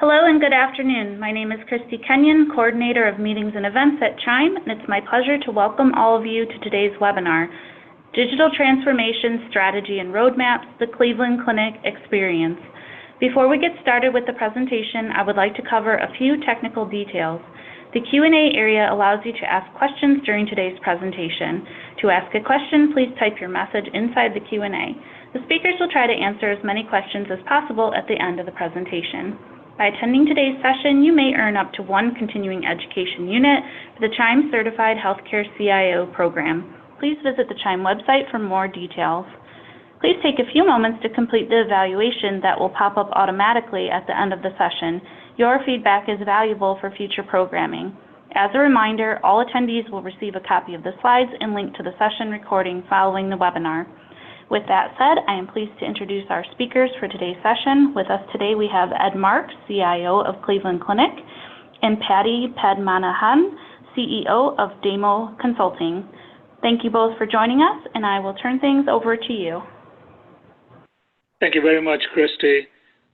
Hello and good afternoon. My name is Christy Kenyon, Coordinator of Meetings and Events at Chime, and it's my pleasure to welcome all of you to today's webinar, Digital Transformation Strategy and Roadmaps, the Cleveland Clinic Experience. Before we get started with the presentation, I would like to cover a few technical details. The Q&A area allows you to ask questions during today's presentation. To ask a question, please type your message inside the Q&A. The speakers will try to answer as many questions as possible at the end of the presentation. By attending today's session, you may earn up to 1 continuing education unit for the Chime Certified Healthcare CIO program. Please visit the Chime website for more details. Please take a few moments to complete the evaluation that will pop up automatically at the end of the session. Your feedback is valuable for future programming. As a reminder, all attendees will receive a copy of the slides and link to the session recording following the webinar. With that said, I am pleased to introduce our speakers for today's session. With us today we have Ed Marks, CIO of Cleveland Clinic, and Patty Padmanabhan, CEO of Demo Consulting. Thank you both for joining us, and I will turn things over to you. Thank you very much, Christy.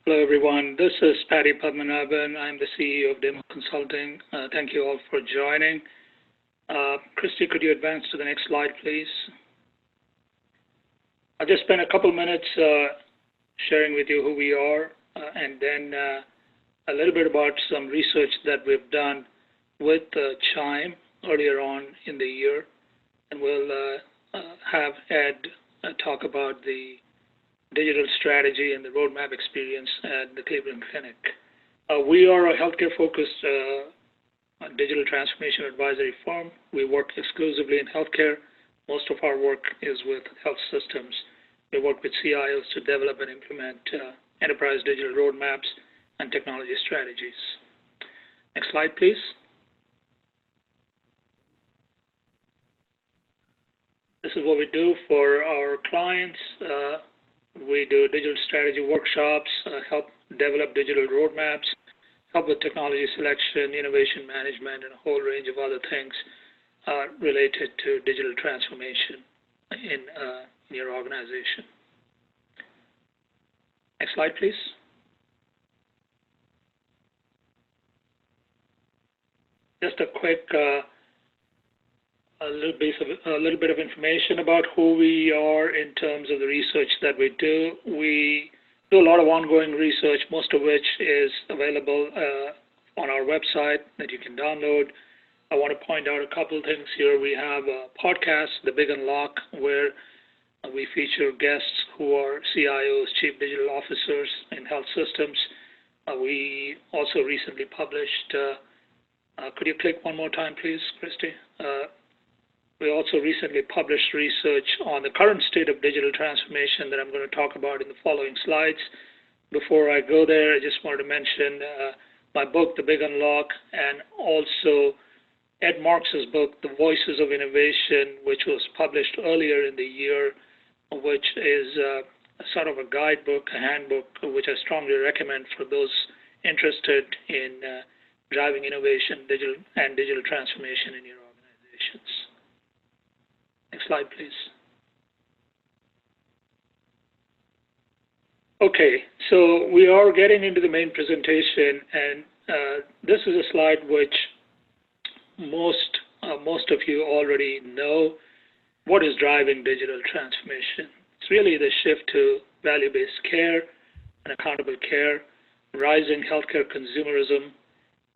Hello, everyone. This is Patty Padmanabhan. I'm the CEO of Demo Consulting. Thank you all for joining. Christy, could you advance to the next slide, please? I'll just spend a couple minutes sharing with you who we are and then a little bit about some research that we've done with Chime earlier on in the year. And we'll have Ed talk about the digital strategy and the roadmap experience at the Cleveland Clinic. We are a healthcare-focused digital transformation advisory firm. We work exclusively in healthcare. Most of our work is with health systems. We work with CIOs to develop and implement enterprise digital roadmaps and technology strategies. Next slide, please. This is what we do for our clients. We do digital strategy workshops, help develop digital roadmaps, help with technology selection, innovation management, and a whole range of other things related to digital transformation in your organization. Next slide, please. Just a quick a little bit of information about who we are in terms of the research that we do. We do a lot of ongoing research, most of which is available on our website that you can download. I want to point out a couple things here. We have a podcast, The Big Unlock, where we feature guests who are CIOs, Chief Digital Officers in health systems. We also recently published, could you click one more time, please, Christy? We also recently published research on the current state of digital transformation that I'm going to talk about in the following slides. Before I go there, I just wanted to mention my book, The Big Unlock, and also Ed Marks's book, The Voices of Innovation, which was published earlier in the year, which is sort of a guidebook, a handbook, which I strongly recommend for those interested in driving innovation, digital transformation in your organizations. Next slide, please. Okay, so we are getting into the main presentation, and this is a slide which most of you already know. What is driving digital transformation? It's really the shift to value-based care and accountable care, rising healthcare consumerism,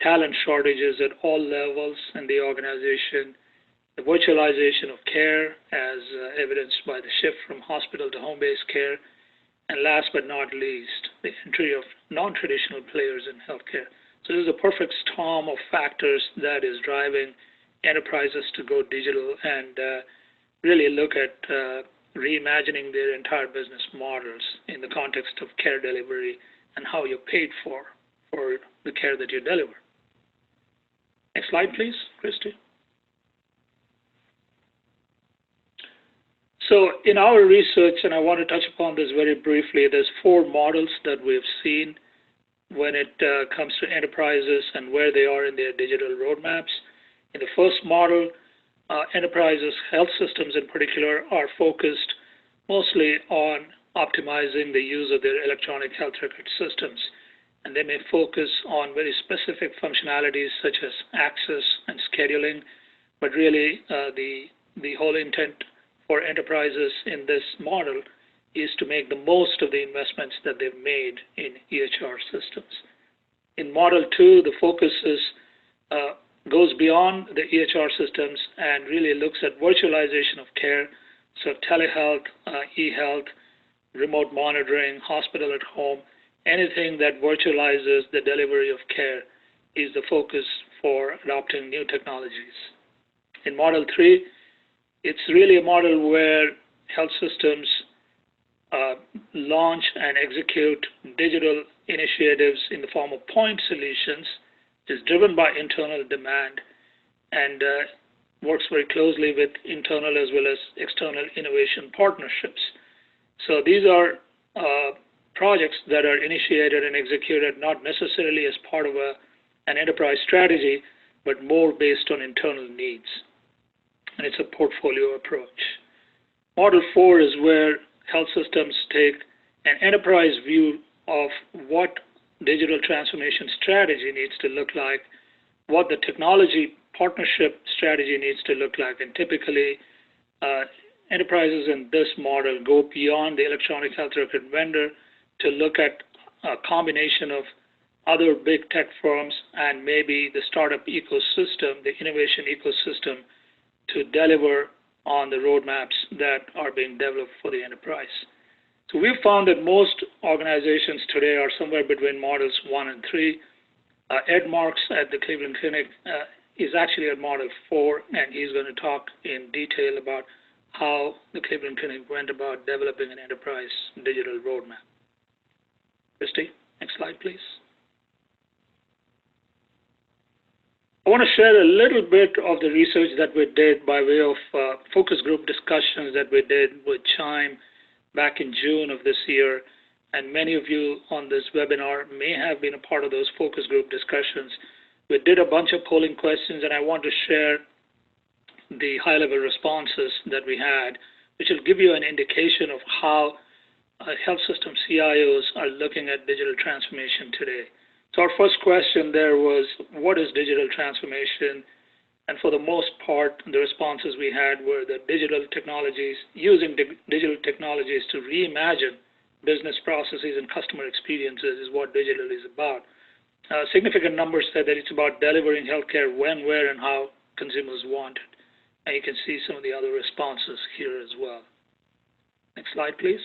talent shortages at all levels in the organization, the virtualization of care as evidenced by the shift from hospital to home-based care, and last but not least, the entry of non-traditional players in healthcare. So this is a perfect storm of factors that is driving enterprises to go digital and really look at reimagining their entire business models in the context of care delivery and how you're paid for the care that you deliver. Next slide, please, Christy. So in our research, and I want to touch upon this very briefly, there's 4 models that we've seen when it comes to enterprises and where they are in their digital roadmaps. In the first model, enterprises, health systems in particular, are focused mostly on optimizing the use of their electronic health record systems. and they may focus on very specific functionalities such as access and scheduling, but really the whole intent for enterprises in this model is to make the most of the investments that they've made in EHR systems. In Model 2, the focus goes beyond the EHR systems and really looks at virtualization of care, so telehealth, e-health, remote monitoring, hospital at home, anything that virtualizes the delivery of care is the focus for adopting new technologies. In Model 3, it's really a model where health systems launch and execute digital initiatives in the form of point solutions, is driven by internal demand and works very closely with internal as well as external innovation partnerships. So these are projects that are initiated and executed not necessarily as part of an enterprise strategy, but more based on internal needs. And it's a portfolio approach. Model 4 is where health systems take an enterprise view of what digital transformation strategy needs to look like, what the technology partnership strategy needs to look like, and typically enterprises in this model go beyond the electronic health record vendor to look at a combination of other big tech firms and maybe the startup ecosystem, the innovation ecosystem, to deliver on the roadmaps that are being developed for the enterprise. So we've found that most organizations today are somewhere between models 1 and 3. Ed Marks at the Cleveland Clinic is actually at model 4, and he's going to talk in detail about how the Cleveland Clinic went about developing an enterprise digital roadmap. Christy, next slide, please. I want to share a little bit of the research that we did by way of focus group discussions that we did with Chime back in June of this year. And many of you on this webinar may have been a part of those focus group discussions. We did a bunch of polling questions, and I want to share the high-level responses that we had, which will give you an indication of how health system CIOs are looking at digital transformation today. So our first question there was, what is digital transformation? And for the most part, the responses we had were that digital technologies, using digital technologies to reimagine business processes and customer experiences is what digital is about. Significant numbers said that it's about delivering healthcare when, where, and how consumers want it. And you can see some of the other responses here as well. Next slide, please.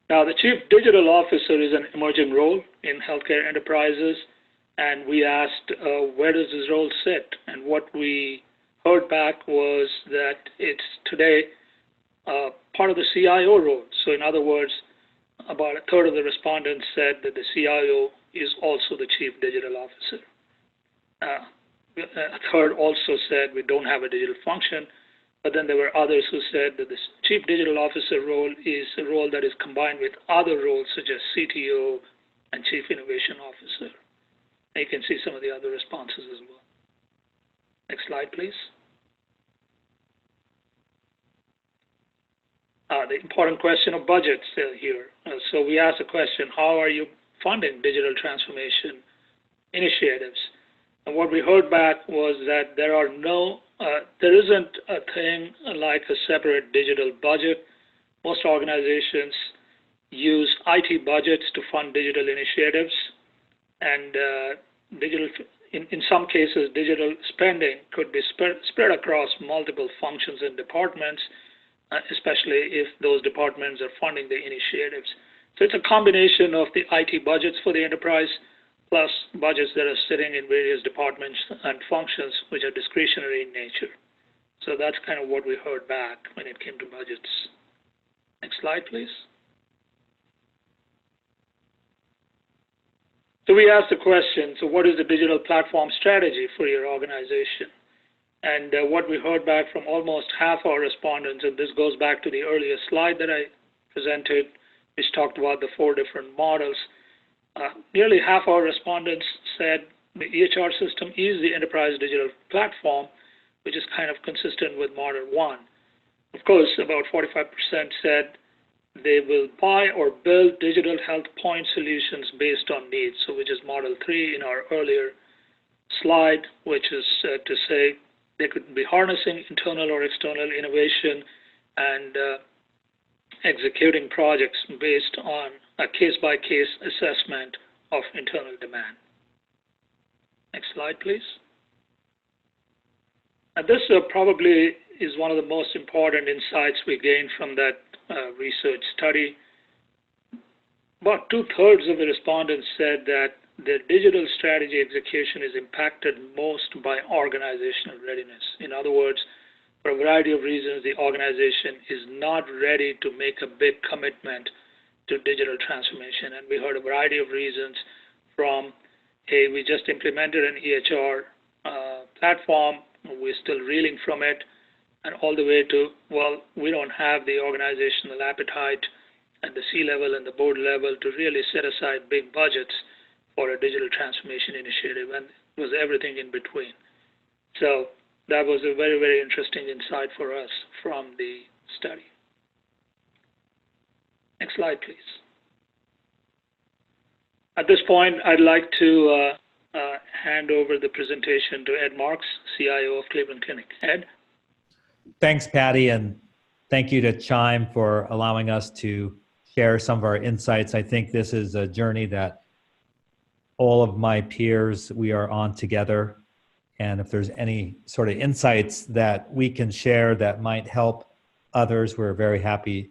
Now, the Chief Digital Officer is an emerging role in healthcare enterprises, and we asked where does this role sit? And what we heard back was that it's today part of the CIO role. So in other words, about a third of the respondents said that the CIO is also the Chief Digital Officer. A third also said we don't have a digital function, but then there were others who said that the Chief Digital Officer role is a role that is combined with other roles such as CTO and Chief Innovation Officer. And you can see some of the other responses as well. Next slide, please. The important question of budget still here. So we asked the question, how are you funding digital transformation initiatives? And what we heard back was that there isn't a thing like a separate digital budget. Most organizations use IT budgets to fund digital initiatives, and in some cases, digital spending could be spread across multiple functions and departments, especially if those departments are funding the initiatives. So it's a combination of the IT budgets for the enterprise plus budgets that are sitting in various departments and functions which are discretionary in nature. So that's kind of what we heard back when it came to budgets. Next slide, please. So we asked the question, so what is the digital platform strategy for your organization? And what we heard back from almost half our respondents, and this goes back to the earlier slide that I presented, which talked about the 4 different models. Nearly half our respondents said the EHR system is the enterprise digital platform, which is kind of consistent with Model 1. Of course, about 45% said they will buy or build digital health point solutions based on needs. So which is model 3 in our earlier slide, which is to say they could be harnessing internal or external innovation and executing projects based on a case-by-case assessment of internal demand. Next slide, please. And this probably is one of the most important insights we gained from that research study. About 2/3 of the respondents said that their digital strategy execution is impacted most by organizational readiness. In other words, for a variety of reasons, the organization is not ready to make a big commitment to digital transformation. And we heard a variety of reasons from, hey, we just implemented an EHR platform, we're still reeling from it, and all the way to, well, we don't have the organizational appetite at the C-level and the board level to really set aside big budgets for a digital transformation initiative, and it was everything in between. So that was a very, very interesting insight for us from the study. Next slide, please. At this point, I'd like to hand over the presentation to Ed Marks, CIO of Cleveland Clinic. Ed? Thanks, Patty, and thank you to Chime for allowing us to share some of our insights. I think this is a journey that all of my peers, we are on together. And if there's any sort of insights that we can share that might help others, we're very happy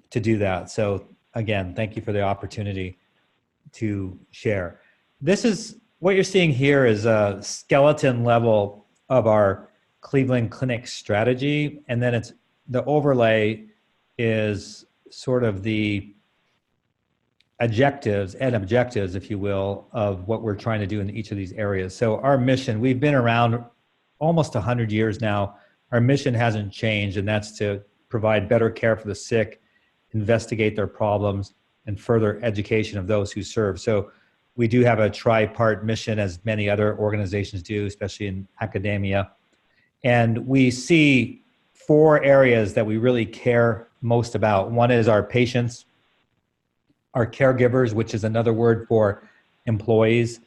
to do that. So again, thank you for the opportunity to share. This is, what you're seeing here is a skeleton level of our Cleveland Clinic strategy. And then it's the overlay is sort of the objectives, if you will, of what we're trying to do in each of these areas. So our mission, we've been around almost 100 years now. Our mission hasn't changed, and that's to provide better care for the sick, investigate their problems, and further education of those who serve. So we do have a tripart mission, as many other organizations do, especially in academia. And we see 4 areas that we really care most about. One is our patients, our caregivers, which is another word for employees,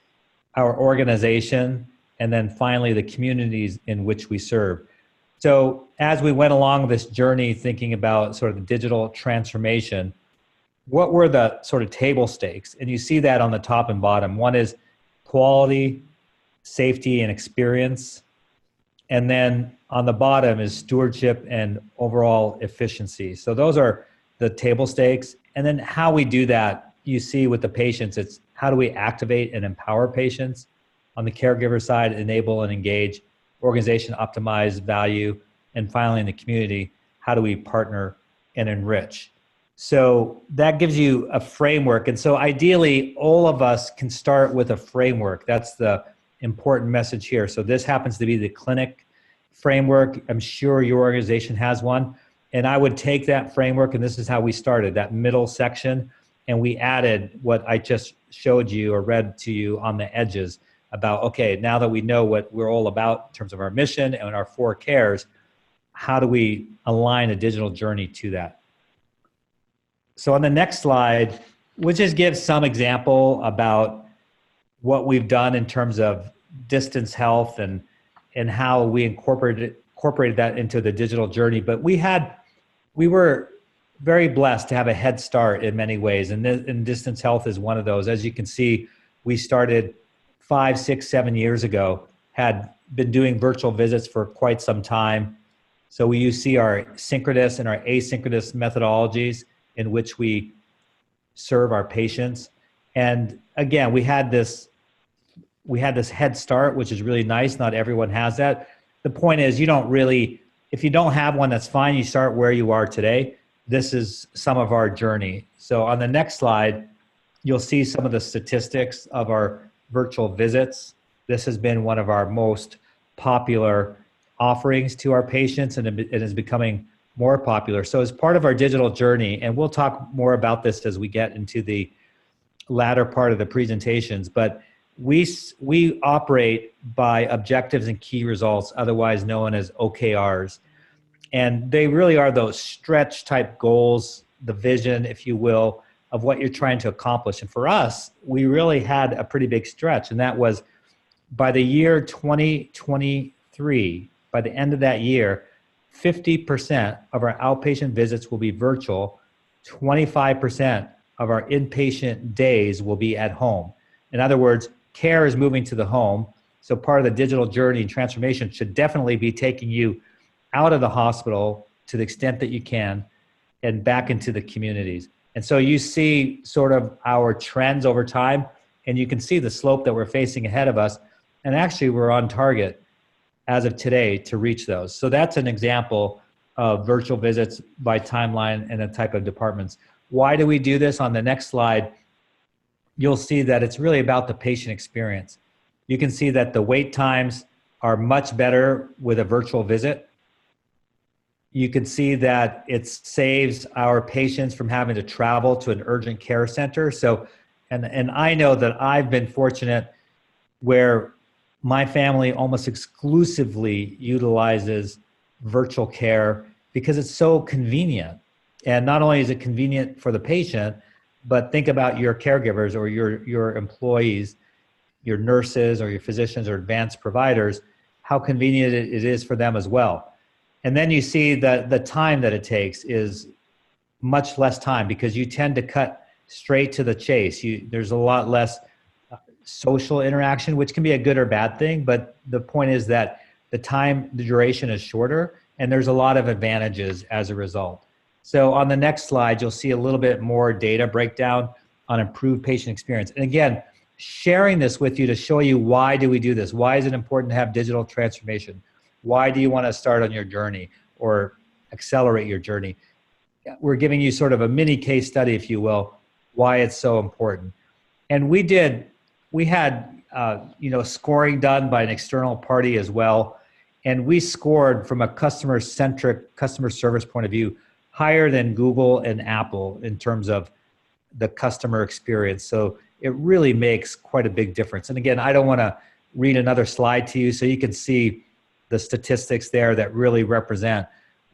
our organization, and then finally the communities in which we serve. So as we went along this journey thinking about sort of the digital transformation, what were the sort of table stakes? And you see that on the top and bottom. One is quality, safety, and experience. And then on the bottom is stewardship and overall efficiency. So those are the table stakes. And then how we do that, you see with the patients, it's how do we activate and empower patients? On the caregiver side, enable and engage, organization optimize value, and finally in the community, how do we partner and enrich? So that gives you a framework. And so ideally, all of us can start with a framework. That's the important message here. So this happens to be the clinic framework. I'm sure your organization has one. And I would take that framework, and this is how we started, that middle section, and we added what I just showed you or read to you on the edges about, okay, now that we know what we're all about in terms of our mission and our 4 cares, how do we align a digital journey to that? So on the next slide, we'll just give some example about what we've done in terms of distance health and how we incorporated that into the digital journey. But we were very blessed to have a head start in many ways, and distance health is one of those. As you can see, we started 5, 6, 7 years ago, had been doing virtual visits for quite some time. So we see our synchronous and our asynchronous methodologies in which we serve our patients. And again, we had this head start, which is really nice. Not everyone has that. The point is, if you don't have one, that's fine. You start where you are today. This is some of our journey. So on the next slide, you'll see some of the statistics of our virtual visits. This has been one of our most popular offerings to our patients, and it is becoming more popular. So as part of our digital journey, and we'll talk more about this as we get into the latter part of the presentations, but we operate by objectives and key results, otherwise known as OKRs. And they really are those stretch type goals the vision, if you will, of what you're trying to accomplish. And for us, we really had a pretty big stretch, and that was by the year 2023, by the end of that year, 50% of our outpatient visits will be virtual, 25% of our inpatient days will be at home. In other words, care is moving to the home. So part of the digital journey and transformation should definitely be taking you out of the hospital to the extent that you can and back into the communities. And so you see sort of our trends over time, and you can see the slope that we're facing ahead of us. And actually we're on target as of today to reach those. So that's an example of virtual visits by timeline and the type of departments. Why do we do this? On the next slide, you'll see that it's really about the patient experience. You can see that the wait times are much better with a virtual visit. You can see that it saves our patients from having to travel to an urgent care center. So, and I know that I've been fortunate where my family almost exclusively utilizes virtual care because it's so convenient. And not only is it convenient for the patient, but think about your caregivers or your employees, your nurses or your physicians or advanced providers, how convenient it is for them as well. And then you see that the time that it takes is much less time because you tend to cut straight to the chase. There's a lot less social interaction, which can be a good or bad thing, but the point is that the duration is shorter, and there's a lot of advantages as a result. So on the next slide, you'll see a little bit more data breakdown on improved patient experience. And again, sharing this with you to show you why do we do this? Why is it important to have digital transformation? Why do you want to start on your journey or accelerate your journey? We're giving you sort of a mini case study, if you will, why it's so important. And we had scoring done by an external party as well. And we scored from a customer-centric customer service point of view higher than Google and Apple in terms of the customer experience. So it really makes quite a big difference. And again, I don't want to read another slide to you so you can see the statistics there that really represent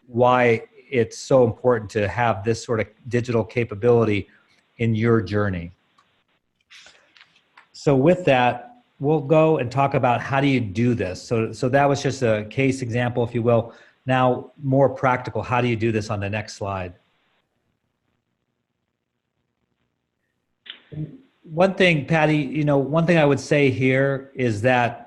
why it's so important to have this sort of digital capability in your journey. So with that, we'll go and talk about how do you do this. So that was just a case example, if you will. Now, more practical, how do you do this on the next slide? One thing, Patty, one thing I would say here is that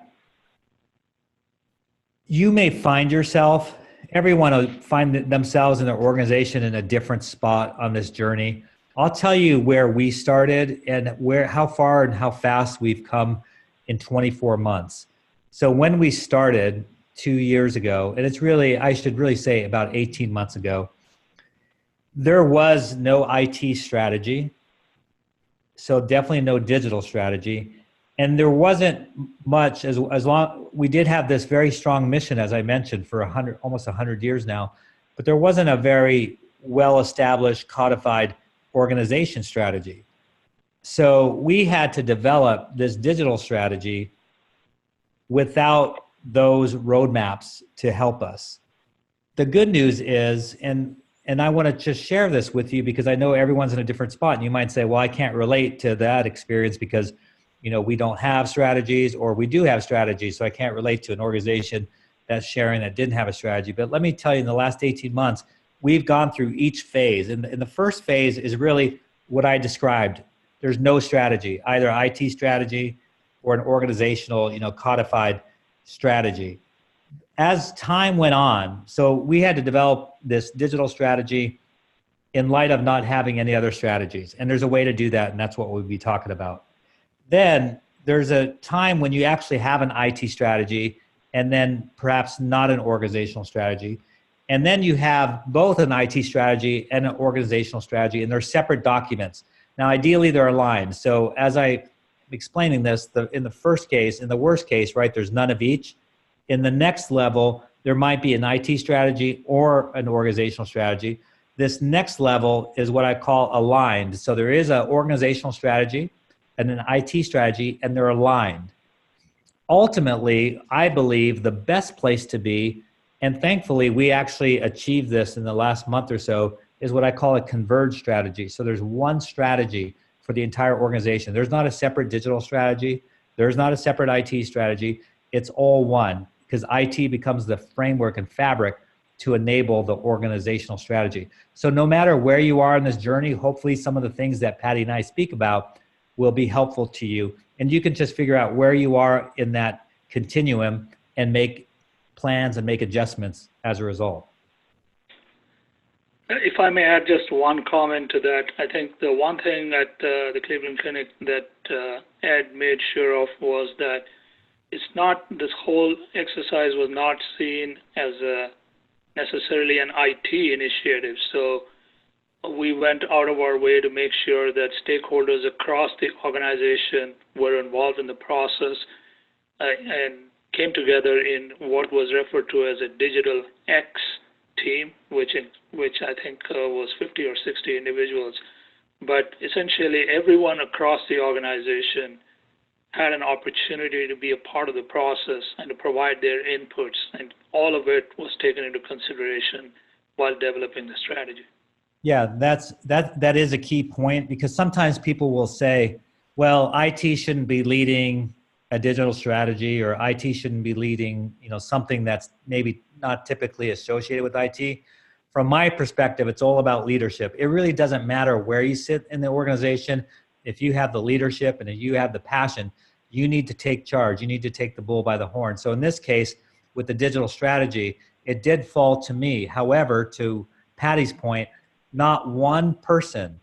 you may find yourself, everyone will find themselves in their organization in a different spot on this journey. I'll tell you where we started and how far and how fast we've come in 24 months. So when we started 2 years ago, and it's really, I should really say about 18 months ago, there was no IT strategy. So definitely no digital strategy. And there wasn't much as long, we did have this very strong mission, as I mentioned, for almost 100 years now, but there wasn't a very well-established, codified organization strategy. So we had to develop this digital strategy without those roadmaps to help us. The good news is, and I want to just share this with you because I know everyone's in a different spot, and you might say, well, I can't relate to that experience because we don't have strategies, or we do have strategies, so I can't relate to an organization that's sharing that didn't have a strategy. But let me tell you, in the last 18 months, we've gone through each phase. And the first phase is really what I described. There's no strategy, either IT strategy or an organizational, codified strategy. As time went on, so we had to develop this digital strategy in light of not having any other strategies. And there's a way to do that, and that's what we'll be talking about. Then there's a time when you actually have an IT strategy and then perhaps not an organizational strategy. And then you have both an IT strategy and an organizational strategy, and they're separate documents. Now, ideally, they're aligned. So as I'm explaining this, in the first case, in the worst case, right, there's none of each. In the next level, there might be an IT strategy or an organizational strategy. This next level is what I call aligned. So there is an organizational strategy and an IT strategy, and they're aligned. Ultimately, I believe the best place to be, and thankfully we actually achieved this in the last month or so, is what I call a converged strategy. So there's one strategy for the entire organization. There's not a separate digital strategy. There's not a separate IT strategy. It's all one, because IT becomes the framework and fabric to enable the organizational strategy. So no matter where you are in this journey, hopefully some of the things that Patty and I speak about will be helpful to you. And you can just figure out where you are in that continuum and make plans and make adjustments as a result. If I may add just one comment to that, I think the one thing at the Cleveland Clinic that Ed made sure of was that this whole exercise was not seen as necessarily an IT initiative. So we went out of our way to make sure that stakeholders across the organization were involved in the process and came together in what was referred to as a digital X team, which I think was 50 or 60 individuals. But essentially everyone across the organization had an opportunity to be a part of the process and to provide their inputs, and all of it was taken into consideration while developing the strategy. Yeah, that is a key point, because sometimes people will say, well, IT shouldn't be leading a digital strategy, or IT shouldn't be leading, something that's maybe not typically associated with IT. From my perspective, it's all about leadership. It really doesn't matter where you sit in the organization. If you have the leadership and if you have the passion, you need to take charge. You need to take the bull by the horn. So in this case, with the digital strategy, it did fall to me. However, to Patty's point, not one person,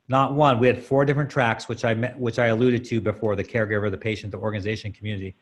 not one. We had 4 different tracks, which I alluded to before: the caregiver, the patient, the organization, community.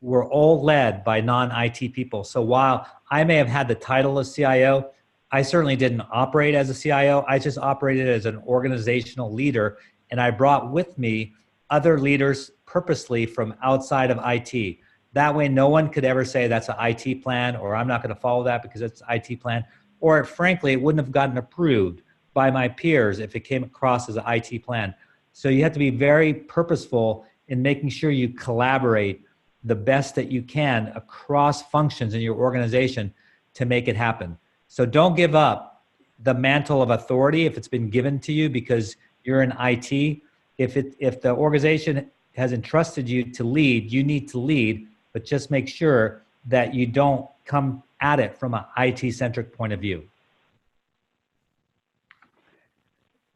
Were all led by non-IT people. So while I may have had the title of CIO, I certainly didn't operate as a CIO. I just operated as an organizational leader, and I brought with me other leaders purposely from outside of IT. That way, no one could ever say that's an IT plan, or I'm not going to follow that because it's an IT plan, or frankly, it wouldn't have gotten approved by my peers if it came across as an IT plan. So you have to be very purposeful in making sure you collaborate the best that you can across functions in your organization to make it happen. So don't give up the mantle of authority if it's been given to you because you're in IT. If the organization has entrusted you to lead, you need to lead, but just make sure that you don't come at it from an IT-centric point of view.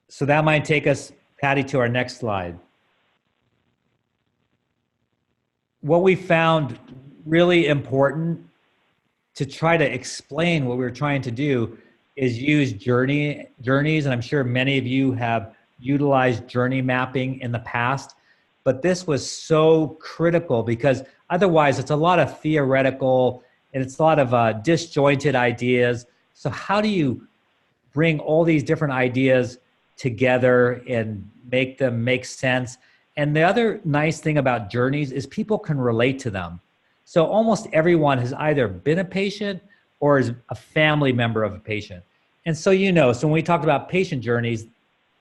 So that might take us, Patty, to our next slide. What we found really important to try to explain what we're trying to do is use journeys, and I'm sure many of you have utilized journey mapping in the past, but this was so critical because otherwise it's a lot of theoretical and it's a lot of disjointed ideas. So how do you bring all these different ideas together and make them make sense? And the other nice thing about journeys is people can relate to them. So almost everyone has either been a patient or is a family member of a patient. And so, so when we talked about patient journeys,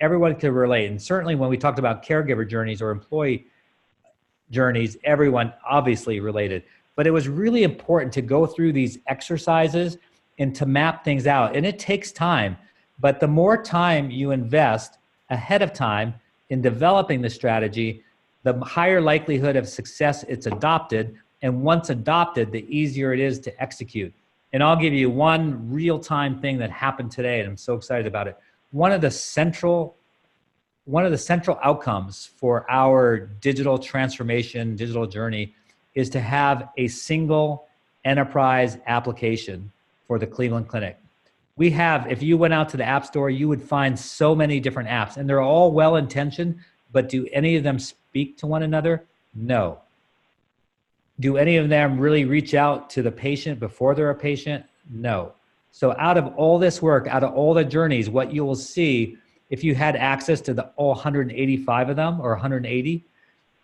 everyone could relate. And certainly when we talked about caregiver journeys or employee journeys, everyone obviously related. But it was really important to go through these exercises and to map things out. And it takes time. But the more time you invest ahead of time in developing the strategy, the higher likelihood of success it's adopted. And once adopted, the easier it is to execute. And I'll give you one real-time thing that happened today, and I'm so excited about it. One of the central outcomes for our digital transformation, digital journey, is to have a single enterprise application for the Cleveland Clinic. We have, if you went out to the App Store, you would find so many different apps, and they're all well-intentioned, but do any of them speak to one another? No. Do any of them really reach out to the patient before they're a patient? No. So out of all this work, out of all the journeys, what you will see, if you had access to all 185 of them or 180,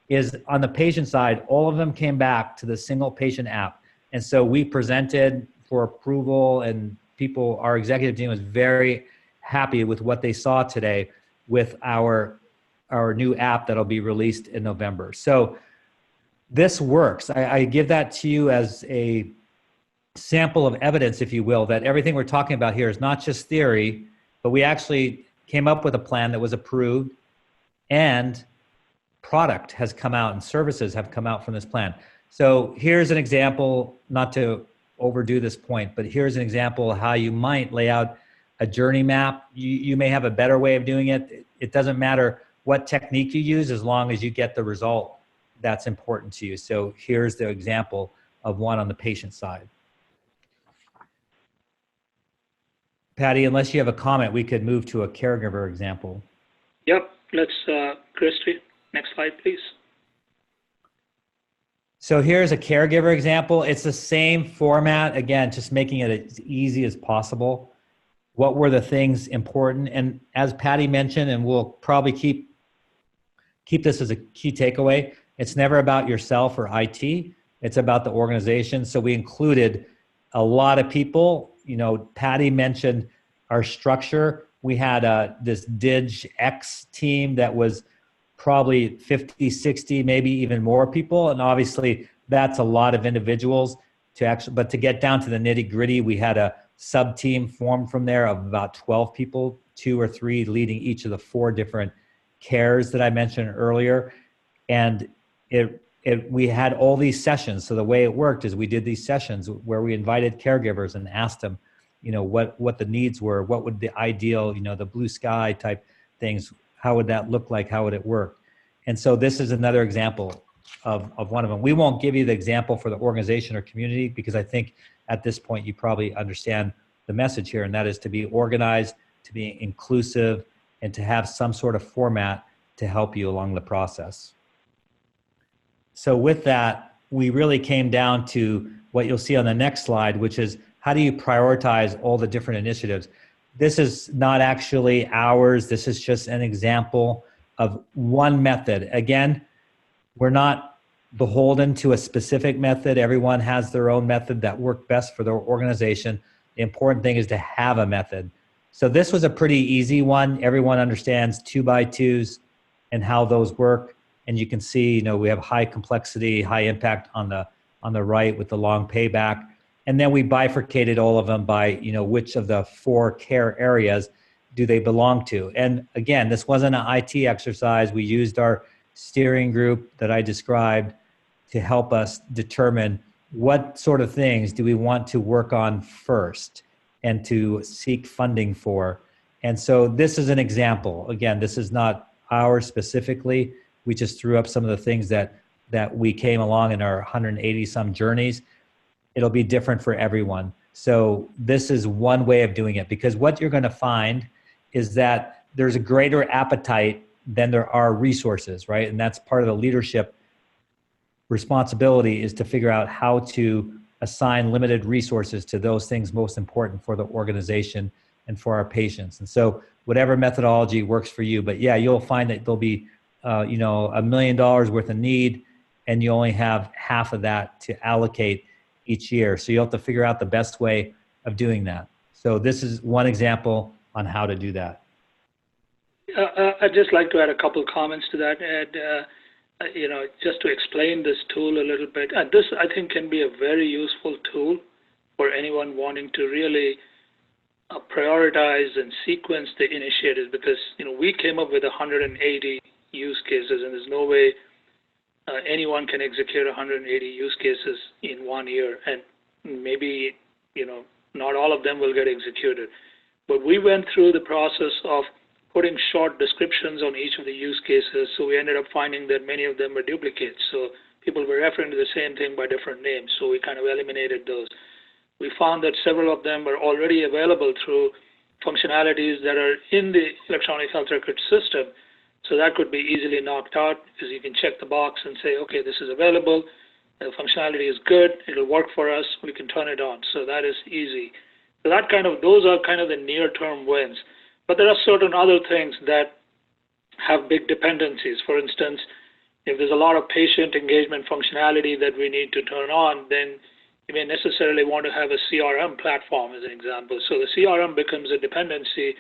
is on the patient side, all of them came back to the single patient app. And so we presented for approval, and our executive team was very happy with what they saw today with our new app that'll be released in November. So this works. I give that to you as a sample of evidence, if you will, that everything we're talking about here is not just theory, but we actually came up with a plan that was approved, and product has come out and services have come out from this plan. So here's an example, not to overdo this point, but here's an example of how you might lay out a journey map. You may have a better way of doing it. It doesn't matter what technique you use as long as you get the result that's important to you. So here's the example of one on the patient side. Patty, unless you have a comment, we could move to a caregiver example. Yep, let's, Christy, next slide, please. So here's a caregiver example. It's the same format, again, just making it as easy as possible. What were the things important? And as Patty mentioned, and we'll probably keep this as a key takeaway, it's never about yourself or IT, it's about the organization. So we included a lot of people. You know, Patty mentioned our structure. We had this DigX team that was probably 50, 60, maybe even more people. And obviously that's a lot of individuals to actually, but to get down to the nitty gritty, we had a sub team formed from there of about 12 people, 2 or 3 leading each of the 4 different cares that I mentioned earlier. And we had all these sessions. So the way it worked is we did these sessions where we invited caregivers and asked them, you know, what the needs were, what would the ideal, you know, the blue sky type things, how would that look like, how would it work? And so this is another example of one of them. We won't give you the example for the organization or community because I think at this point you probably understand the message here, and that is to be organized, to be inclusive, and to have some sort of format to help you along the process. So with that, we really came down to what you'll see on the next slide, which is how do you prioritize all the different initiatives? This is not actually ours. This is just an example of one method. Again, we're not beholden to a specific method. Everyone has their own method that worked best for their organization. The important thing is to have a method. So this was a pretty easy one. Everyone understands 2x2s and how those work. And you can see, you know, we have high complexity, high impact on the right with the long payback. And then we bifurcated all of them by, you know, which of the 4 care areas do they belong to. And again, this wasn't an IT exercise. We used our steering group that I described to help us determine what sort of things do we want to work on first and to seek funding for. And so this is an example. Again, this is not ours specifically. We just threw up some of the things that we came along in our 180 some journeys. It'll be different for everyone. So this is one way of doing it, because what you're going to find is that there's a greater appetite than there are resources, right? And that's part of the leadership responsibility, is to figure out how to assign limited resources to those things most important for the organization and for our patients. And so whatever methodology works for you, but yeah, you'll find that there'll be you know, $1 million worth of need, and you only have half of that to allocate each year. So you'll have to figure out the best way of doing that. So this is one example on how to do that. I'd just like to add a couple comments to that, Ed. You know, just to explain this tool a little bit. And this, I think, can be a very useful tool for anyone wanting to really prioritize and sequence the initiatives, because, you know, we came up with 180 use cases, and there's no way anyone can execute 180 use cases in 1 year, and maybe, you know, not all of them will get executed. But we went through the process of putting short descriptions on each of the use cases, so we ended up finding that many of them were duplicates. So people were referring to the same thing by different names, so we kind of eliminated those. We found that several of them were already available through functionalities that are in the electronic health record system. So that could be easily knocked out, because you can check the box and say, okay, this is available, the functionality is good, it'll work for us, we can turn it on. So that is easy. So that those are kind of the near-term wins. But there are certain other things that have big dependencies. For instance, if there's a lot of patient engagement functionality that we need to turn on, then you may necessarily want to have a CRM platform as an example. So the CRM becomes a dependency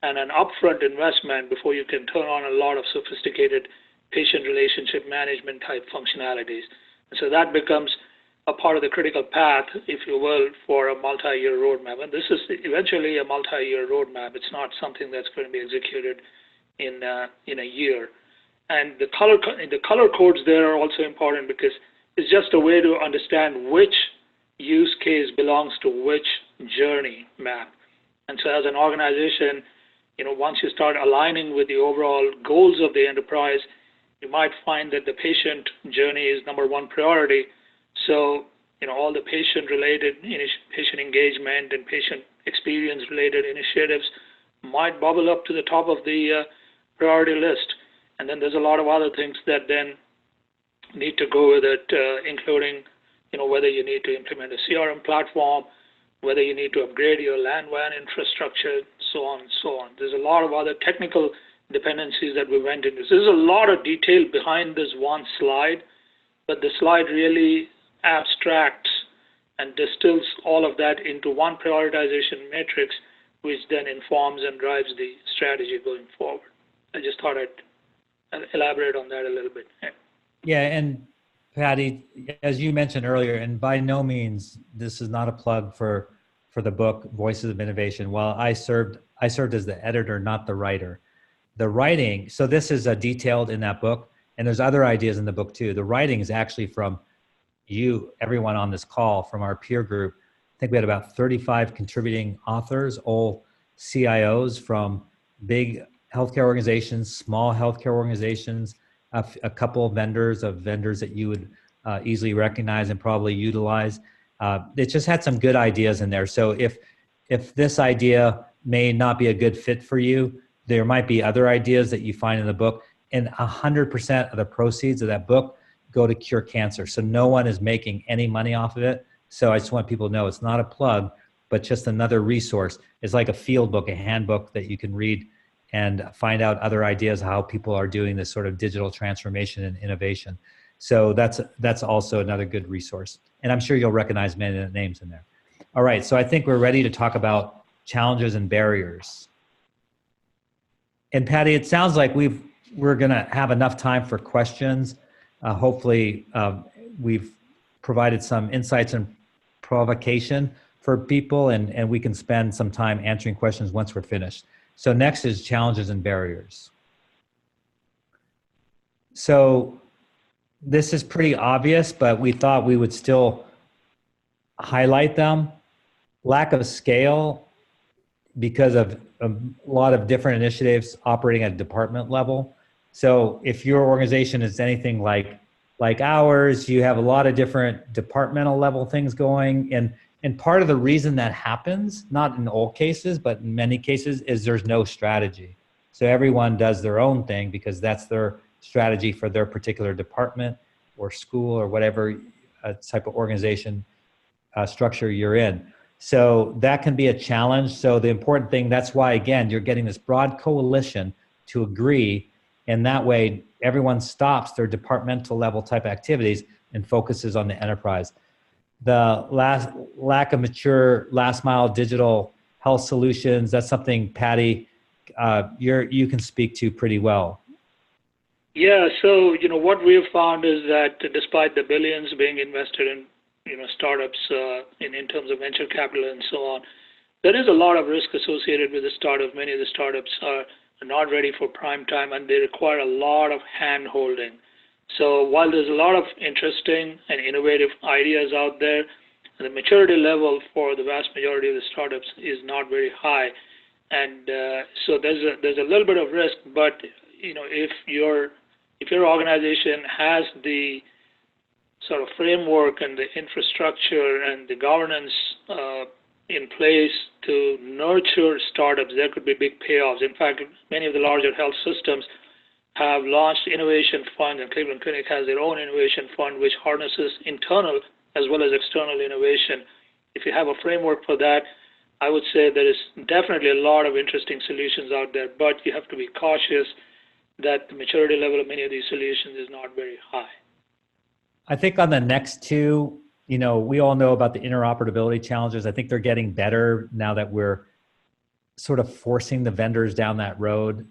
and an upfront investment before you can turn on a lot of sophisticated patient relationship management type functionalities. And so that becomes a part of the critical path, if you will, for a multi-year roadmap. And this is eventually a multi-year roadmap. It's not something that's going to be executed in a year. And the color codes there are also important because it's just a way to understand which use case belongs to which journey map. And so as an organization, once you start aligning with the overall goals of the enterprise, you might find that the patient journey is number one priority. So, all the patient-related, patient engagement and patient experience-related initiatives might bubble up to the top of the priority list. And then there's a lot of other things that then need to go with it, including, whether you need to implement a CRM platform, whether you need to upgrade your LAN WAN infrastructure, so on and so on. There's a lot of other technical dependencies that we went into. So there's a lot of detail behind this one slide, but the slide really abstracts and distills all of that into one prioritization matrix, which then informs and drives the strategy going forward. I just thought I'd elaborate on that a little bit. Yeah, and Patty, as you mentioned earlier, and by no means this is not a plug for the book Voices of Innovation. While I served as the editor, not the writer. The writing, so this is detailed in that book, and there's other ideas in the book too. The writing is actually from you, everyone on this call, from our peer group. I think we had about 35 contributing authors, all CIOs from big healthcare organizations, small healthcare organizations, a couple of vendors that you would easily recognize and probably utilize. It just had some good ideas in there. So if this idea may not be a good fit for you, there might be other ideas that you find in the book, and 100% of the proceeds of that book go to cure cancer. So no one is making any money off of it. So I just want people to know it's not a plug, but just another resource. It's like a field book, a handbook that you can read and find out other ideas how people are doing this sort of digital transformation and innovation. So that's also another good resource. And I'm sure you'll recognize many of the names in there. All right, so I think we're ready to talk about challenges and barriers. And Patty, it sounds like we're gonna have enough time for questions. Hopefully we've provided some insights and provocation for people, and we can spend some time answering questions once we're finished. So next is challenges and barriers. So this is pretty obvious, but we thought we would still highlight them. Lack of scale because of a lot of different initiatives operating at department level. So if your organization is anything like ours, you have a lot of different departmental level things going. And part of the reason that happens, not in all cases, but in many cases, is there's no strategy. So everyone does their own thing because that's their strategy for their particular department or school or whatever type of organization structure you're in. So that can be a challenge. So the important thing, that's why, again, you're getting this broad coalition to agree, and that way everyone stops their departmental level type activities and focuses on the enterprise. The lack of mature last mile digital health solutions, that's something, Patty, you can speak to pretty well. Yeah, so what we've found is that despite the billions being invested in startups in terms of venture capital and so on, there is a lot of risk associated with the startup. Many of the startups are not ready for prime time, and they require a lot of hand holding. So while there's a lot of interesting and innovative ideas out there, the maturity level for the vast majority of the startups is not very high. And so there's a little bit of risk, but if your organization has the sort of framework and the infrastructure and the governance in place to nurture startups, there could be big payoffs. In fact, many of the larger health systems have launched innovation funds, and Cleveland Clinic has their own innovation fund, which harnesses internal as well as external innovation. If you have a framework for that, I would say there is definitely a lot of interesting solutions out there, but you have to be cautious that the maturity level of many of these solutions is not very high. I think on the next two, we all know about the interoperability challenges. I think they're getting better now that we're sort of forcing the vendors down that road.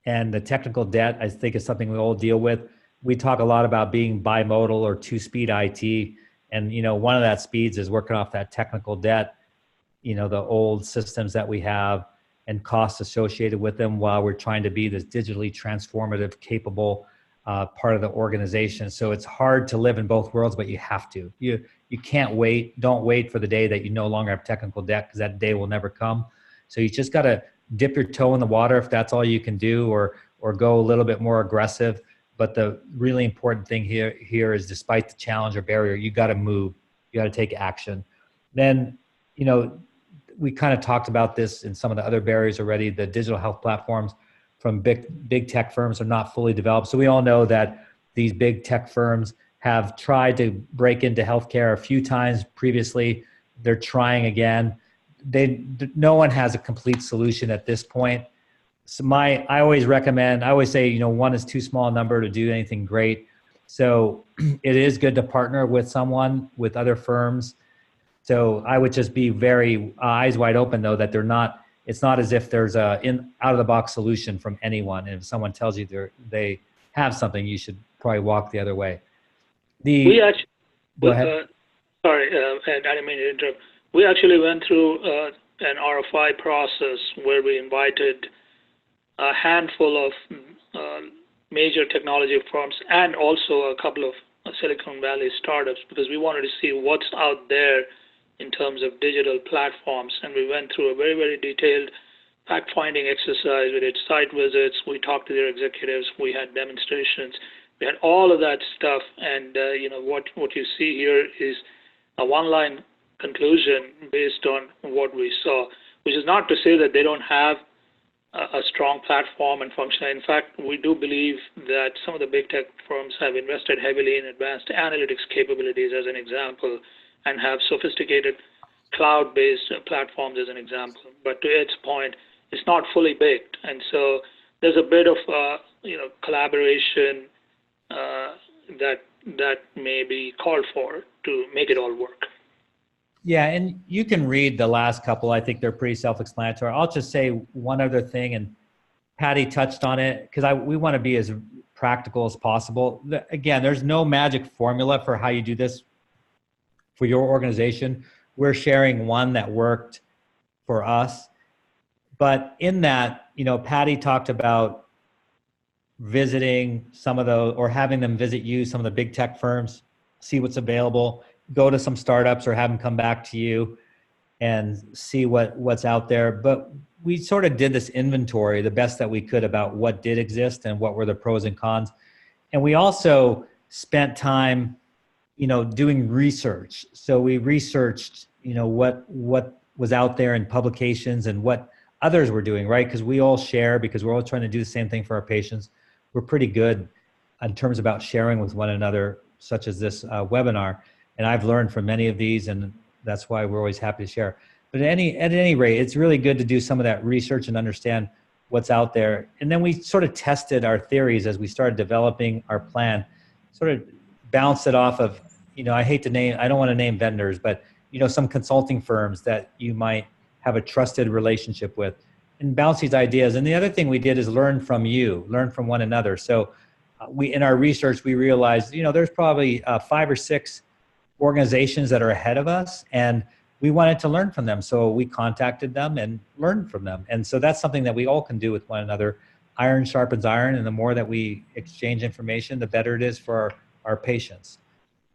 And the technical debt, I think, is something we all deal with. We talk a lot about being bimodal or two-speed IT. And, one of that speeds is working off that technical debt, the old systems that we have and costs associated with them while we're trying to be this digitally transformative, capable part of the organization. So it's hard to live in both worlds, but you have to. You can't wait. Don't wait for the day that you no longer have technical debt, because that day will never come. So you just got to dip your toe in the water if that's all you can do, or go a little bit more aggressive. But the really important thing here is, despite the challenge or barrier, you got to move. You got to take action. Then, we kind of talked about this in some of the other barriers already. The digital health platforms from big tech firms are not fully developed. So we all know that these big tech firms have tried to break into healthcare a few times previously. They're trying again. No one has a complete solution at this point. So I always say, one is too small a number to do anything great. So it is good to partner with other firms. So I would just be very eyes wide open, though, that it's not as if there's out of the box solution from anyone. And if someone tells you they have something, you should probably walk the other way. Go ahead. Sorry, I didn't mean to interrupt. We actually went through an RFI process where we invited a handful of major technology firms and also a couple of Silicon Valley startups, because we wanted to see what's out there in terms of digital platforms. And we went through a very, very detailed fact-finding exercise. We did site visits. We talked to their executives. We had demonstrations. We had all of that stuff. And what you see here is a one-line conclusion based on what we saw, which is not to say that they don't have a strong platform and function. In fact, we do believe that some of the big tech firms have invested heavily in advanced analytics capabilities, as an example, and have sophisticated cloud-based platforms, as an example. But to Ed's point, it's not fully baked. And so there's a bit of collaboration that may be called for to make it all work. Yeah, and you can read the last couple. I think they're pretty self-explanatory. I'll just say one other thing, and Patty touched on it, because we want to be as practical as possible. Again, there's no magic formula for how you do this for your organization. We're sharing one that worked for us. But in that, Patty talked about visiting some of those, or having them visit some of the big tech firms, see what's available, go to some startups, or have them come back to you and see what's out there. But we sort of did this inventory the best that we could about what did exist and what were the pros and cons. And we also spent time, doing research. So we researched, what was out there in publications and what others were doing, right? Because we all share, because we're all trying to do the same thing for our patients. We're pretty good in terms about sharing with one another, such as this webinar. And I've learned from many of these, and that's why we're always happy to share. But at any rate, it's really good to do some of that research and understand what's out there. And then we sort of tested our theories as we started developing our plan, sort of bounced it off of, I don't want to name vendors, but, some consulting firms that you might have a trusted relationship with, and bounce these ideas. And the other thing we did is learn from one another. So in our research, we realized, there's probably 5 or 6 organizations that are ahead of us, and we wanted to learn from them. So we contacted them and learned from them. And so that's something that we all can do with one another. Iron sharpens iron, and the more that we exchange information, the better it is for our patients.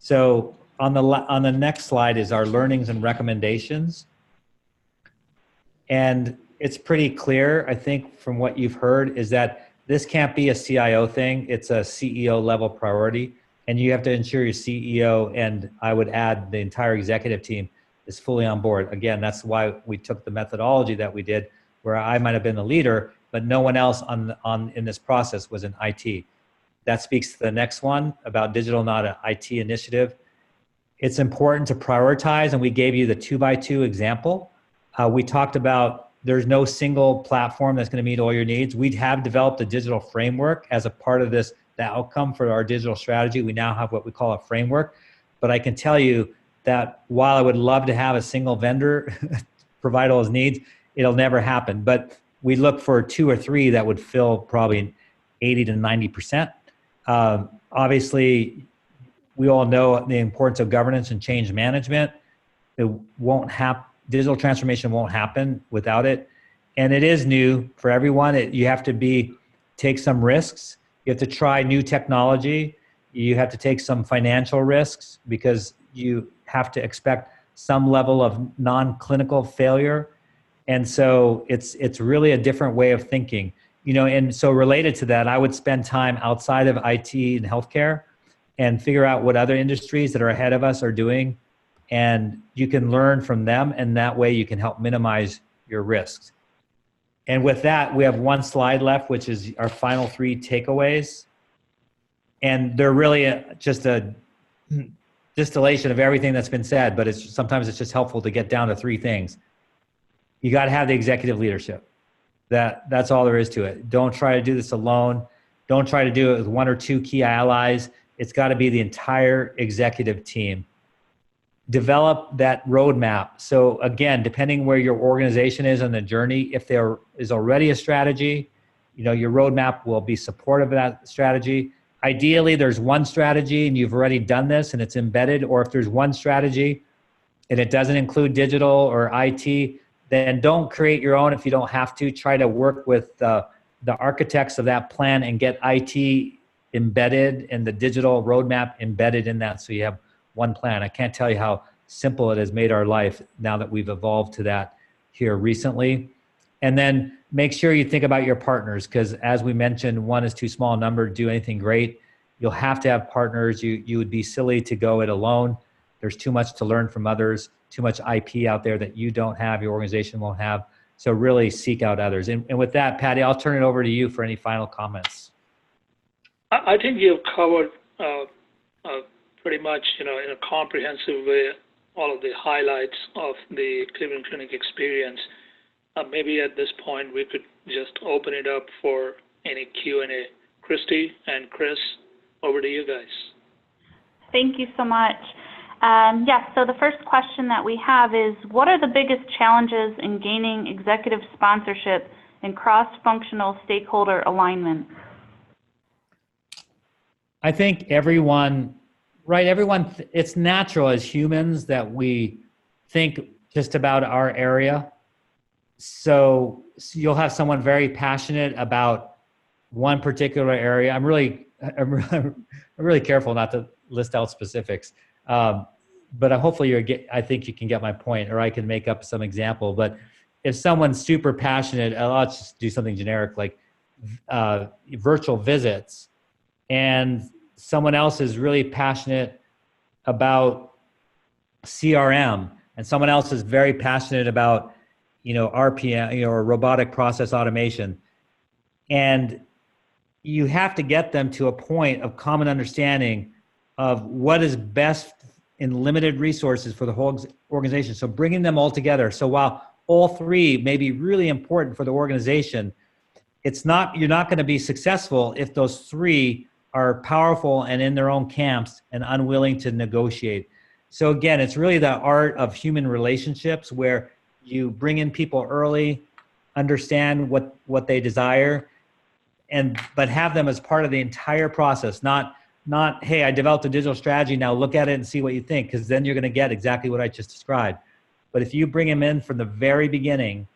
So on the next slide is our learnings and recommendations. And it's pretty clear, I think, from what you've heard, is that this can't be a CIO thing. It's a CEO level priority. And you have to ensure your CEO, and I would add the entire executive team, is fully on board. Again, that's why we took the methodology that we did, where I might have been the leader, but no one else in this process was in IT. That speaks to the next one about digital, not an IT initiative. It's important to prioritize, and we gave you the 2x2 example. We talked about there's no single platform that's going to meet all your needs. We have developed a digital framework as a part of this, the outcome for our digital strategy. We now have what we call a framework. But I can tell you that while I would love to have a single vendor provide all his needs, it'll never happen. But we look for 2 or 3 that would fill probably 80 to 90%. Obviously, we all know the importance of governance and change management. It won't happen. Digital transformation won't happen without it. And it is new for everyone. You have to take some risks. You have to try new technology. You have to take some financial risks because you have to expect some level of non-clinical failure. And so it's really a different way of thinking, and so related to that, I would spend time outside of IT and healthcare and figure out what other industries that are ahead of us are doing. And you can learn from them, and that way you can help minimize your risks. And with that, we have one slide left, which is our final 3 takeaways. And they're really just a distillation of everything that's been said, but sometimes it's just helpful to get down to 3 things. You got to have the executive leadership. That's all there is to it. Don't try to do this alone. Don't try to do it with 1 or 2 key allies. It's got to be the entire executive team. Develop that roadmap. So again, depending where your organization is on the journey, if there is already a strategy, your roadmap will be supportive of that strategy. Ideally, there's one strategy and you've already done this and it's embedded, or if there's one strategy and it doesn't include digital or IT, then don't create your own if you don't have to. Try to work with the architects of that plan and get IT embedded and the digital roadmap embedded in that so you have one plan. I can't tell you how simple it has made our life now that we've evolved to that here recently. And then make sure you think about your partners, because as we mentioned, 1 is too small a number to do anything great. You'll have to have partners. You would be silly to go it alone. There's too much to learn from others, too much IP out there that you don't have, your organization won't have. So really seek out others. And with that, Patty, I'll turn it over to you for any final comments. I think you've covered pretty much, in a comprehensive way, all of the highlights of the Cleveland Clinic experience. Maybe at this point, we could just open it up for any Q&A. Christy and Chris, over to you guys. Thank you so much. Yes, so the first question that we have is, what are the biggest challenges in gaining executive sponsorship and cross-functional stakeholder alignment? I think it's natural as humans that we think just about our area. So you'll have someone very passionate about one particular area. I'm really careful not to list out specifics. But hopefully I think you can get my point, or I can make up some example. But if someone's super passionate, let's just do something generic like virtual visits, and someone else is really passionate about CRM, and someone else is very passionate about, RPM, or robotic process automation. And you have to get them to a point of common understanding of what is best in limited resources for the whole organization. So bringing them all together. So while all 3 may be really important for the organization, you're not going to be successful if those 3 are powerful and in their own camps and unwilling to negotiate. So again, it's really the art of human relationships where you bring in people early, understand what they desire, but have them as part of the entire process, not, hey, I developed a digital strategy, now look at it and see what you think, because then you're going to get exactly what I just described. But if you bring them in from the very beginning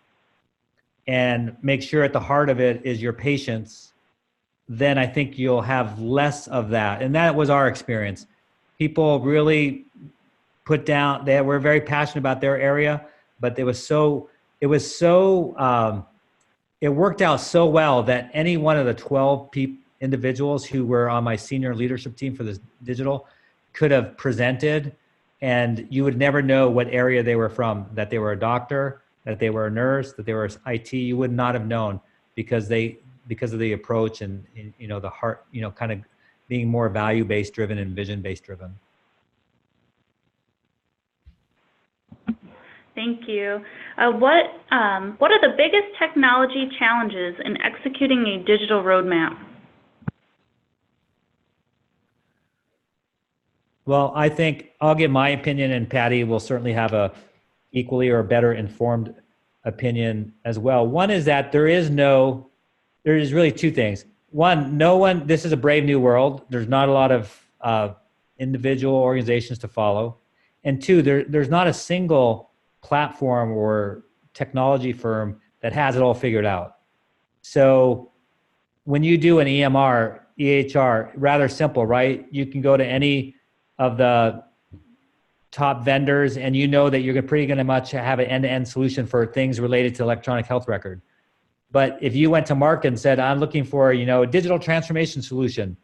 and make sure at the heart of it is your patients, then I think you'll have less of that. And that was our experience. People really they were very passionate about their area, but it worked out so well that any one of the 12 individuals who were on my senior leadership team for this digital could have presented, and you would never know what area they were from, that they were a doctor, that they were a nurse, that they were IT. You would not have known because of the approach and the heart, kind of being more value-based driven and vision-based driven. Thank you. What are the biggest technology challenges in executing a digital roadmap? Well, I think I'll give my opinion, and Patty will certainly have a equally or better informed opinion as well. One is that there is really 2 things. One, this is a brave new world. There's not a lot of individual organizations to follow. And two, there's not a single platform or technology firm that has it all figured out. So when you do an EMR, EHR, rather simple, right? You can go to any of the top vendors and you know that you're pretty going to much have an end-to-end solution for things related to electronic health record. But if you went to market and said, I'm looking for, a digital transformation solution,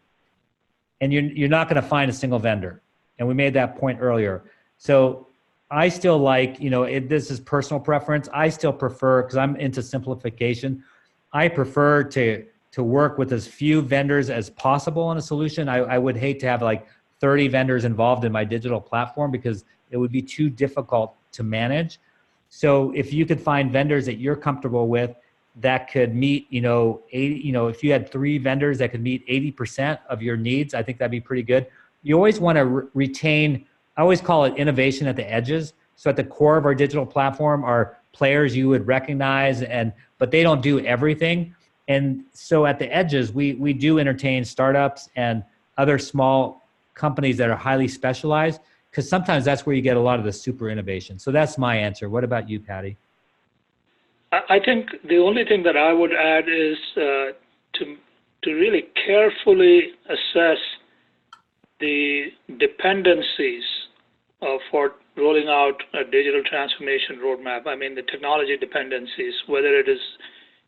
and you're not going to find a single vendor. And we made that point earlier. So I still like, this is personal preference. I still prefer, because I'm into simplification, I prefer to work with as few vendors as possible on a solution. I would hate to have like 30 vendors involved in my digital platform because it would be too difficult to manage. So if you could find vendors that you're comfortable with that could meet, 80, if you had 3 vendors that could meet 80% of your needs, I think that'd be pretty good. You always want to retain, I always call it innovation at the edges. So at the core of our digital platform are players you would recognize, but they don't do everything. And so at the edges, we do entertain startups and other small companies that are highly specialized, because sometimes that's where you get a lot of the super innovation. So that's my answer. What about you, Patty? I think the only thing that I would add is to really carefully assess the dependencies for rolling out a digital transformation roadmap. I mean, the technology dependencies, whether it is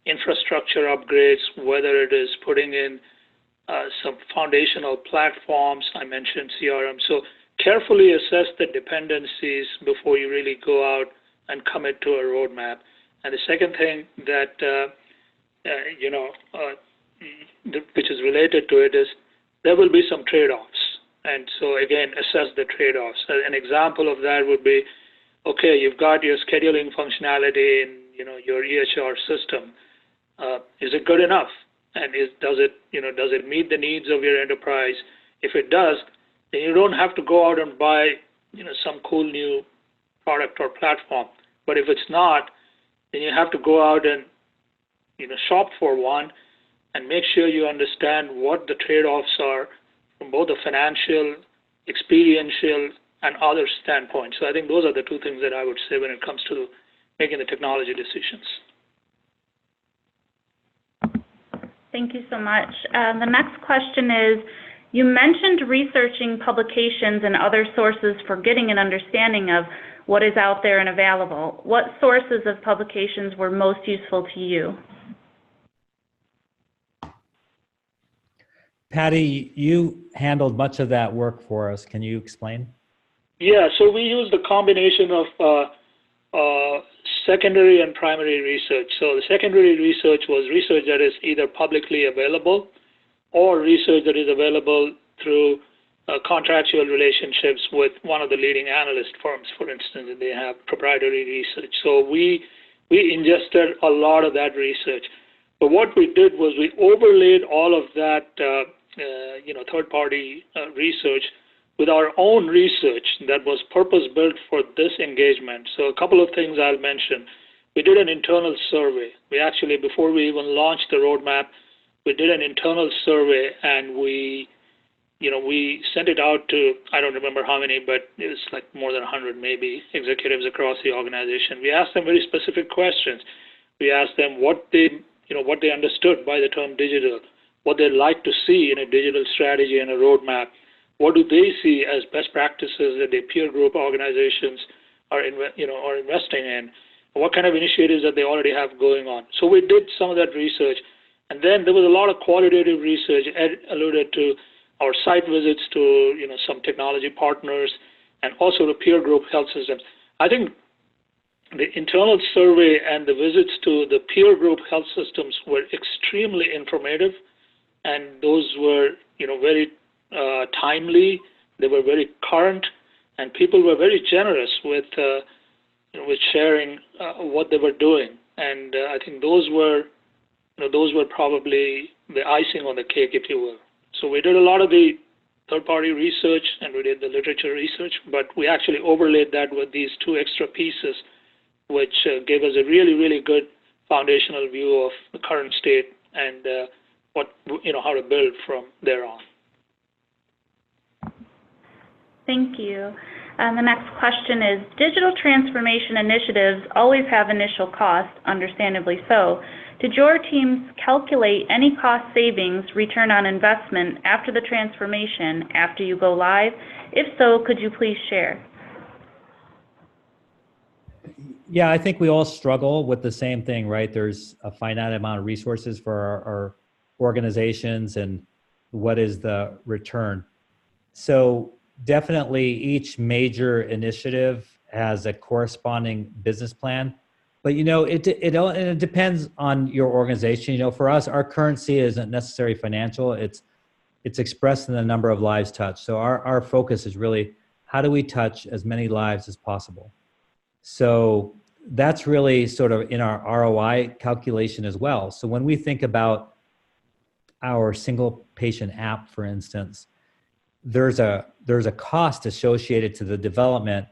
infrastructure upgrades, whether it is putting in some foundational platforms. I mentioned CRM. So carefully assess the dependencies before you really go out and commit to a roadmap. And the second thing that, which is related to it is there will be some trade-offs. And so again, assess the trade-offs. An example of that would be, okay, you've got your scheduling functionality in your EHR system. Is it good enough? And does it meet the needs of your enterprise? If it does, then you don't have to go out and buy some cool new product or platform. But if it's not, then you have to go out and shop for one and make sure you understand what the trade-offs are from both a financial, experiential, and other standpoints. So I think those are the 2 things that I would say when it comes to making the technology decisions. Thank you so much. The next question is, you mentioned researching publications and other sources for getting an understanding of what is out there and available. What sources of publications were most useful to you? Patty, you handled much of that work for us. Can you explain? Yeah, so we used a combination of secondary and primary research. So the secondary research was research that is either publicly available or research that is available through contractual relationships with one of the leading analyst firms, for instance, and they have proprietary research. So we ingested a lot of that research. But what we did was we overlaid all of that third-party research with our own research that was purpose-built for this engagement. So a couple of things I'll mention. We did an internal survey. We actually, before we even launched the roadmap, we did an internal survey, and we sent it out to, I don't remember how many, but it was like more than 100 maybe, executives across the organization. We asked them very specific questions. We asked them what they understood by the term digital, what they'd like to see in a digital strategy and a roadmap. What do they see as best practices that their peer group organizations are investing in? What kind of initiatives that they already have going on? So we did some of that research, and then there was a lot of qualitative research. Ed alluded to our site visits to some technology partners, and also the peer group health systems. I think the internal survey and the visits to the peer group health systems were extremely informative, and those were very timely. They were very current, and people were very generous with sharing what they were doing. And I think those were probably the icing on the cake, if you will. So we did a lot of the third-party research and we did the literature research, but we actually overlaid that with these 2 extra pieces, which gave us a really, really good foundational view of the current state and how to build from there on. Thank you. The next question is, digital transformation initiatives always have initial costs, understandably so. Did your teams calculate any cost savings, return on investment after the transformation, after you go live? If so, could you please share? Yeah, I think we all struggle with the same thing, right? There's a finite amount of resources for our organizations, and what is the return? So definitely each major initiative has a corresponding business plan. But it depends on your organization. For us, our currency isn't necessarily financial. It's expressed in the number of lives touched. So our focus is really, how do we touch as many lives as possible? So that's really sort of in our ROI calculation as well. So when we think about our single patient app, for instance, there's a cost associated to the development,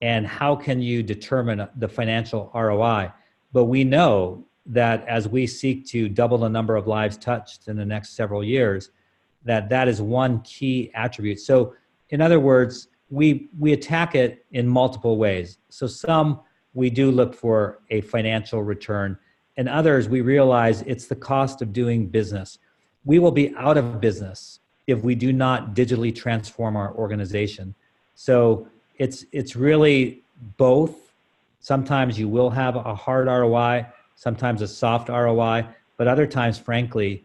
and how can you determine the financial ROI? But we know that as we seek to double the number of lives touched in the next several years, that is one key attribute. So in other words, we attack it in multiple ways. So some we do look for a financial return, and others we realize it's the cost of doing business. We will be out of business if we do not digitally transform our organization. So it's really both. Sometimes you will have a hard ROI, sometimes a soft ROI, but other times, frankly,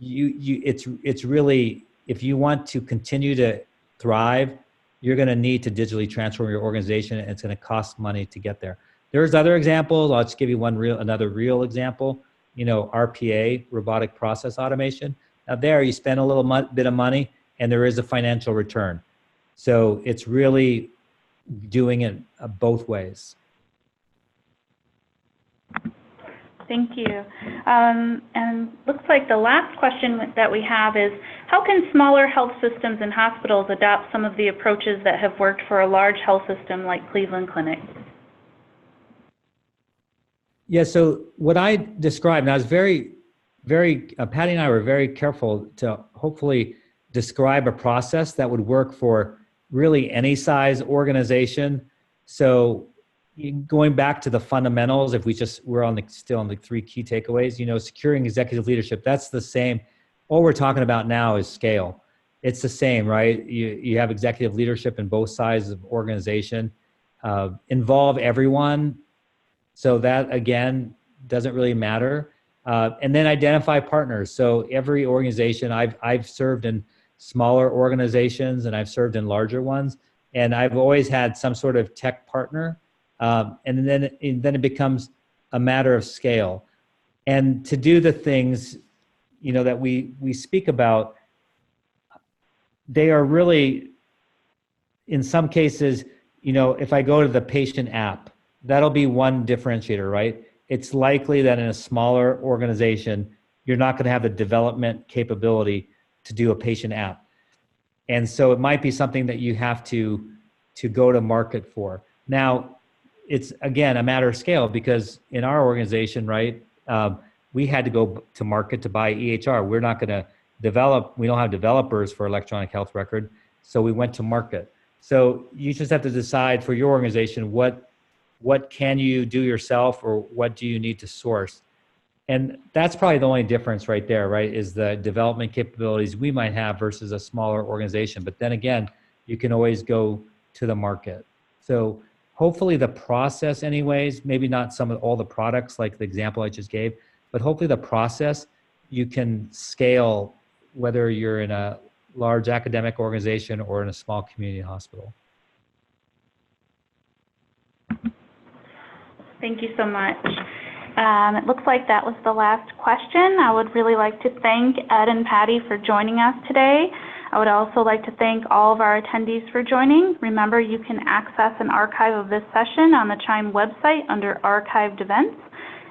it's really, if you want to continue to thrive, you're going to need to digitally transform your organization, and it's going to cost money to get there. There's other examples. I'll just give you another real example. RPA, robotic process automation. Now there, you spend a little bit of money, and there is a financial return. So it's really doing it both ways. Thank you. And looks like the last question that we have is, how can smaller health systems and hospitals adopt some of the approaches that have worked for a large health system like Cleveland Clinic? Yeah, so what I described, and I was Patty and I were very careful to hopefully describe a process that would work for really any size organization. So going back to the fundamentals, if we're still on the three key takeaways, securing executive leadership, that's the same. All we're talking about now is scale. It's the same, right? You have executive leadership in both sides of organization, involve everyone. So that, again, doesn't really matter. And then identify partners. So every organization, I've served in smaller organizations and I've served in larger ones, and I've always had some sort of tech partner. And then it becomes a matter of scale. And to do the things, that we speak about, they are really, in some cases, if I go to the patient app, that'll be one differentiator, right? It's likely that in a smaller organization, you're not going to have the development capability to do a patient app. And so it might be something that you have to go to market for. Now, it's, again, a matter of scale, because in our organization, right, we had to go to market to buy EHR. We're not going to develop, we don't have developers for electronic health record, so we went to market. So you just have to decide for your organization, what can you do yourself, or what do you need to source? And that's probably the only difference right there, right, is the development capabilities we might have versus a smaller organization. But then again, you can always go to the market. So hopefully the process anyways, maybe not all the products like the example I just gave, but hopefully the process you can scale, whether you're in a large academic organization or in a small community hospital. Thank you so much. It looks like that was the last question. I would really like to thank Ed and Patty for joining us today. I would also like to thank all of our attendees for joining. Remember, you can access an archive of this session on the CHIME website under Archived Events,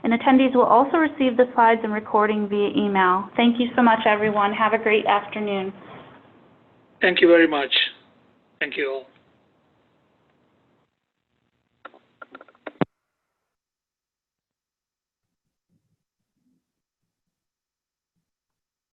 and attendees will also receive the slides and recording via email. Thank you so much, everyone. Have a great afternoon. Thank you very much. Thank you all.